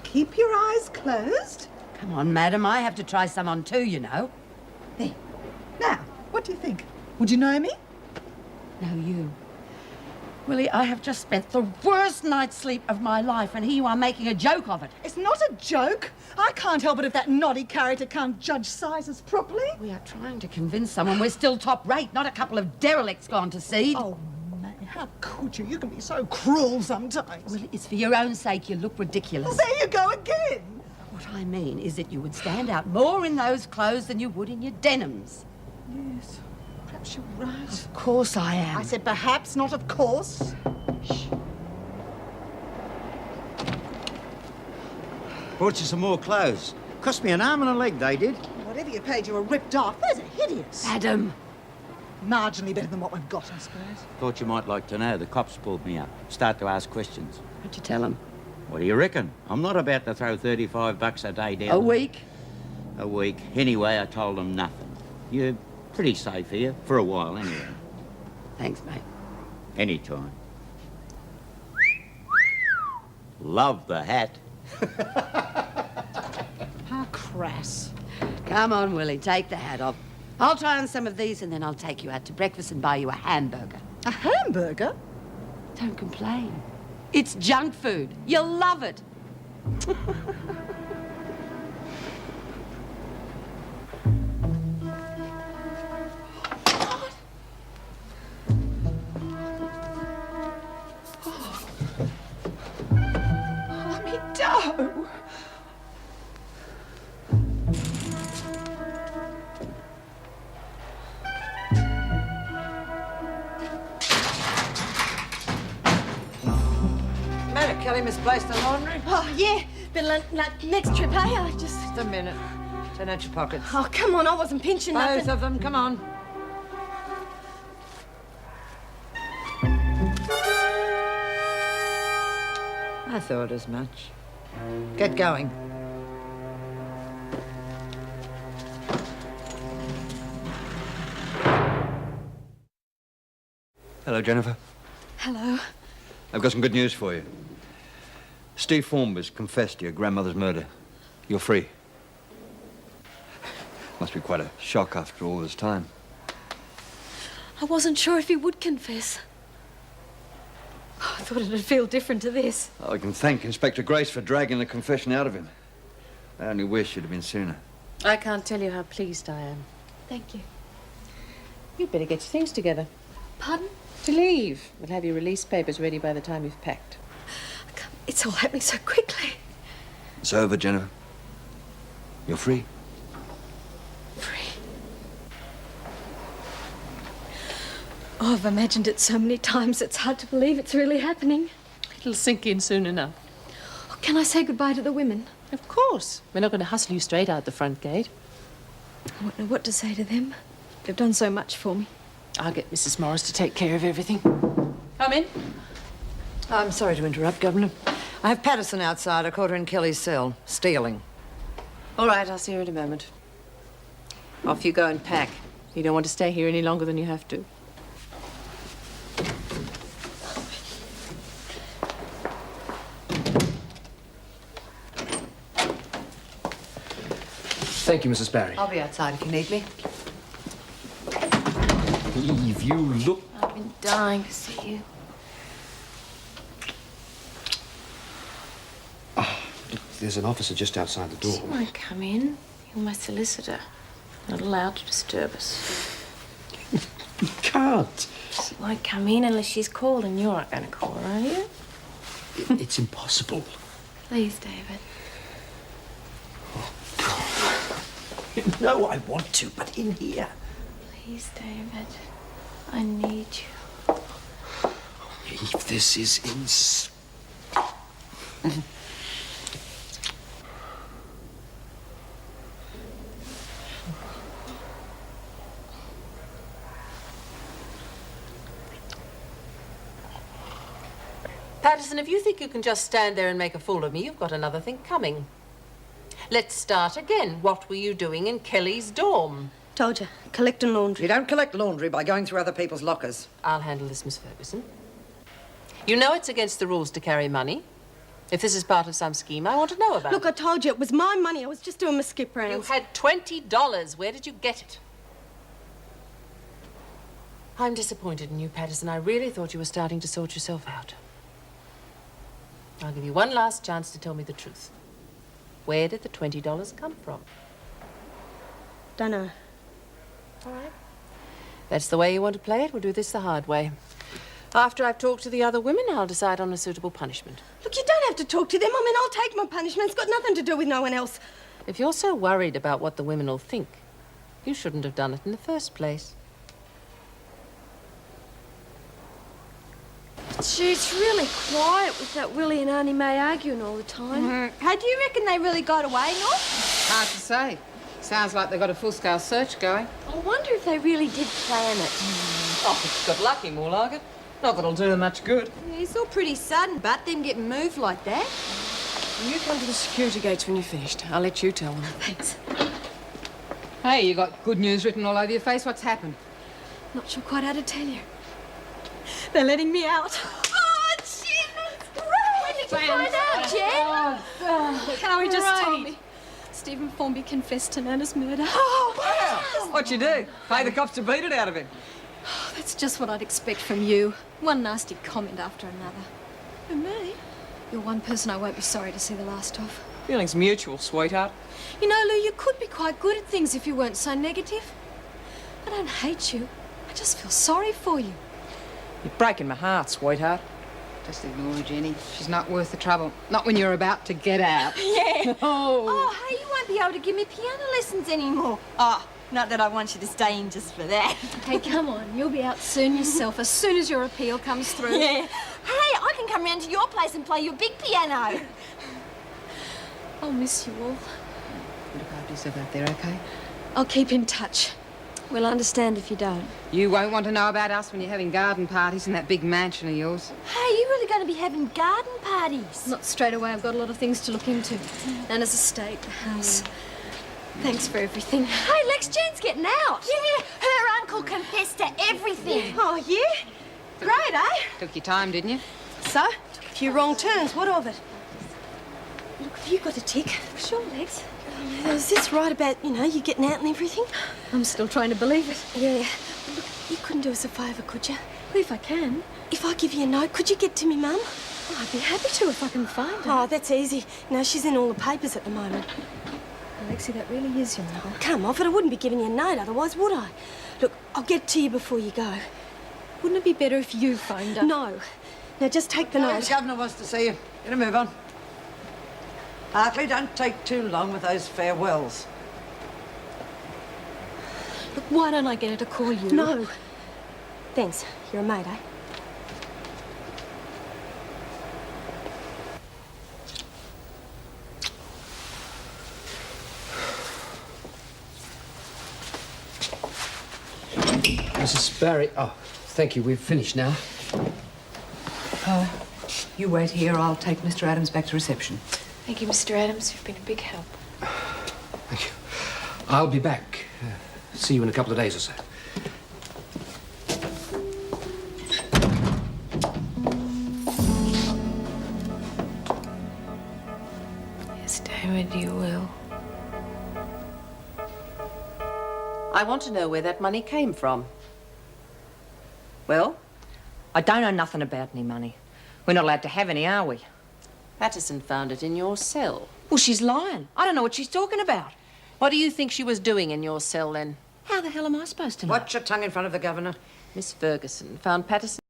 Keep your eyes closed. Come on, madam, I have to try some on too, you know. There. Now, what do you think? Would you know me? No, you. Willie, I have just spent the worst night's sleep of my life, and here you are making a joke of it. It's not a joke. I can't help it if that naughty character can't judge sizes properly. We are trying to convince someone we're still top rate, not a couple of derelicts gone to seed. Oh, man, how could you? You can be so cruel sometimes. Well, it's for your own sake you look ridiculous. Well, there you go again. What I mean is that you would stand out more in those clothes than you would in your denims. Yes, perhaps you're right. Of course I am. I said perhaps, not of course. Shh. Bought you some more clothes. Cost me an arm and a leg, they did. Whatever you paid, you were ripped off. Those are hideous. Adam. Marginally better than what we've got, I suppose. Thought you might like to know. The cops pulled me up. Start to ask questions. What'd you tell him? What do you reckon? I'm not about to throw $35 a day down. A week? A week. Anyway, I told them nothing. You're pretty safe here, for a while anyway. Thanks, mate. Anytime. Love the hat. How crass. Come on, Willie, take the hat off. I'll try on some of these and then I'll take you out to breakfast and buy you a hamburger. A hamburger? Don't complain. It's junk food. You'll love it. Mommy Doe! Kelly misplaced the laundry? Oh, yeah. But like next trip, hey? I just... Just a minute. Turn out your pockets. Oh, come on. I wasn't pinching Both nothing. of them, come on. I thought as much. Get going. Hello, Jennifer. Hello. I've got some good news for you. Steve Formby's confessed to your grandmother's murder. You're free. Must be quite a shock after all this time. I wasn't sure if he would confess. Oh, I thought it'd feel different to this. I can thank Inspector Grace for dragging the confession out of him. I only wish it had been sooner. I can't tell you how pleased I am. Thank you. You'd better get your things together. Pardon? To leave. We'll have your release papers ready by the time you've packed. It's all happening so quickly. It's over, Jennifer. You're free. Free. Oh, I've imagined it so many times, it's hard to believe it's really happening. It'll sink in soon enough. Oh, can I say goodbye to the women? Of course. We're not going to hustle you straight out the front gate. I won't know what to say to them. They've done so much for me. I'll get Mrs. Morris to take care of everything. Come in. I'm sorry to interrupt, Governor. I have Patterson outside. I caught her in Kelly's cell, stealing. All right, I'll see her in a moment. Off you go and pack. You don't want to stay here any longer than you have to. Thank you, Mrs. Barry. I'll be outside if you need me. Eve, you look... I've been dying to see you. There's an officer just outside the door. She won't come in. You're my solicitor. Not allowed to disturb us. You can't. She won't come in unless she's called, and you're not going to call her, are you? It's impossible. Please, David. No, I want to, but in here. Please, David. I need you. Eve, this is Patterson, if you think you can just stand there and make a fool of me, you've got another thing coming. Let's start again. What were you doing in Kelly's dorm? Told you. Collecting laundry. You don't collect laundry by going through other people's lockers. I'll handle this, Miss Ferguson. You know it's against the rules to carry money. If this is part of some scheme, I want to know about Look, I told you, it was my money. I was just doing my skip it. You rounds. had $20. Where did you get it? I'm disappointed in you, Patterson. I really thought you were starting to sort yourself out. I'll give you one last chance to tell me the truth. Where did the $20 come from? Dunno. All right. That's the way you want to play it. We'll do this the hard way. After I've talked to the other women, I'll decide on a suitable punishment. Look, you don't have to talk to them. I mean, I'll take my punishment. It's got nothing to do with no one else. If you're so worried about what the women will think, you shouldn't have done it in the first place. Gee, it's really quiet with that Willie and Auntie May arguing all the time. Hey, do you reckon they really got away, North? Hard to say. Sounds like they've got a full-scale search going. I wonder if they really did plan it. Oh, if you got lucky, more like it. Not that it'll do them much good. Yeah, it's all pretty sudden, but them getting moved like that. You come to the security gates when you're finished. I'll let you tell them. Thanks. Hey, you got good news written all over your face. What's happened? Not sure quite how to tell you. They're letting me out. Oh, gee, that's great! When did you find out, Jen? Howie just told me. Stephen Formby confessed to Nana's murder. Oh, wow! What'd you do? Pay the cops to beat it out of him? That's just what I'd expect from you. One nasty comment after another. And me? You're one person I won't be sorry to see the last of. Feelings mutual, sweetheart. You know, Lou, you could be quite good at things if you weren't so negative. I don't hate you. I just feel sorry for you. You're breaking my heart, sweetheart. Just ignore her, Jenny. She's not worth the trouble. Not when you're about to get out. Yeah. Oh. Oh, hey, you won't be able to give me piano lessons anymore. Oh, not that I want you to stay in just for that. Hey, come on. You'll be out soon yourself, as soon as your appeal comes through. Yeah. Hey, I can come round to your place and play your big piano. I'll miss you all. Look after yourself out there, okay? I'll keep in touch. We'll understand if you don't. You won't want to know about us when you're having garden parties in that big mansion of yours. Hey, you really going to be having garden parties? Not straight away. I've got a lot of things to look into. Nana's estate, the house. Thanks for everything. Hey, Lex, Jen's getting out. Yeah, her uncle confessed to everything. Oh, yeah? Great, eh? Took your time, didn't you? So, took a few wrong turns. What of it? Look, have you got a tick? Sure, Lex. Is this right about, you getting out and everything? I'm still trying to believe it. Yeah. But look, you couldn't do us a favour, could you? Well, if I can. If I give you a note, could you get to me, Mum? Oh, I'd be happy to if I can find her. Oh, that's easy. She's in all the papers at the moment. Alexi, that really is your mother. Come off it. I wouldn't be giving you a note otherwise, would I? Look, I'll get to you before you go. Wouldn't it be better if you phoned her? No. Now, just take the note. The governor wants to see you. Get a move on. Hartley, don't take too long with those farewells. Look, why don't I get her to call you? No. Thanks. You're a mate, eh? Mrs. Barry. Oh, thank you. We've finished now. You wait here. I'll take Mr. Adams back to reception. Thank you, Mr. Adams. You've been a big help. Thank you. I'll be back. See you in a couple of days or so. Yes, David, you will. I want to know where that money came from. Well, I don't know nothing about any money. We're not allowed to have any, are we? Patterson found it in your cell. Well, she's lying. I don't know what she's talking about. What do you think she was doing in your cell then? How the hell am I supposed to know? Watch your tongue in front of the governor. Miss Ferguson found Patterson